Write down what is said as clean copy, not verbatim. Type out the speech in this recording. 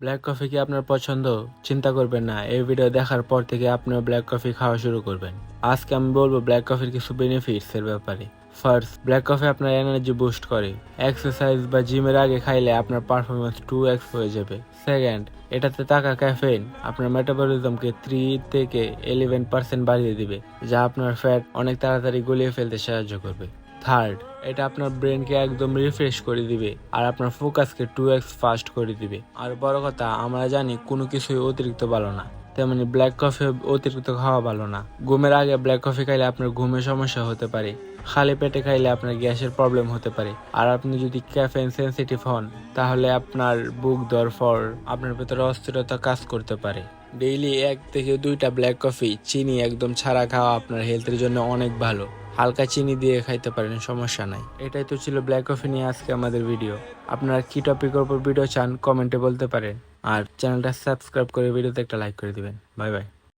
Black coffee কি আপনার পছন্দ? চিন্তা করবেন না, এই ভিডিও দেখার পর থেকে আপনিও ব্ল্যাক কফি খাওয়া শুরু করবেন। আজকে আমি বলবো ব্ল্যাক কফির কিছু বেনিফিটস এর ব্যাপারে। ফার্স্ট, ব্ল্যাক কফি আপনার এনার্জি বুস্ট করে। এক্সারসাইজ বা জিমের আগে খাইলে আপনার পারফরমেন্স 2x হয়ে যাবে। সেকেন্ড, এটাতে থাকা ক্যাফেইন আপনার মেটাবলিজমকে 3 থেকে 11% বাড়িয়ে দিবে, যা আপনার ফ্যাট অনেক তাড়াতাড়ি গলিয়ে ফেলতে সাহায্য করবে। থার্ড, এটা আপনার ব্রেনকে একদম রিফ্রেশ করে দিবে আর আপনার ফোকাসকে 2x ফাস্ট করে দিবে। আর বড় কথা, আমরা জানি কোনো কিছুই অতিরিক্ত ভালো না, তেমনি ব্ল্যাক কফি অতিরিক্ত খাওয়া ভালো না। ঘুমের আগে ব্ল্যাক কফি খাইলে আপনার ঘুমের সমস্যা হতে পারে। খালি পেটে খাইলে আপনার গ্যাসের প্রবলেম হতে পারে। আর আপনি যদি ক্যাফেইন সেনসিটিভ হন, তাহলে আপনার বুক ধড়ফড়, আপনার ভেতরে অস্থিরতা কাজ করতে পারে। ডেইলি 1 থেকে 2টা ব্ল্যাক কফি চিনি একদম ছাড়া খাওয়া আপনার হেলথের জন্য অনেক ভালো। হালকা চিনি দিয়ে খাইতে পারেন, সমস্যা নাই। এটাই তো ছিল ব্ল্যাক কফি নিয়ে আজকে আমাদের ভিডিও। আপনারা কি টপিকের উপর ভিডিও চান কমেন্টে বলতে পারেন। আর চ্যানেলটা সাবস্ক্রাইব করে ভিডিওতে একটা লাইক করে দিবেন। Bye bye.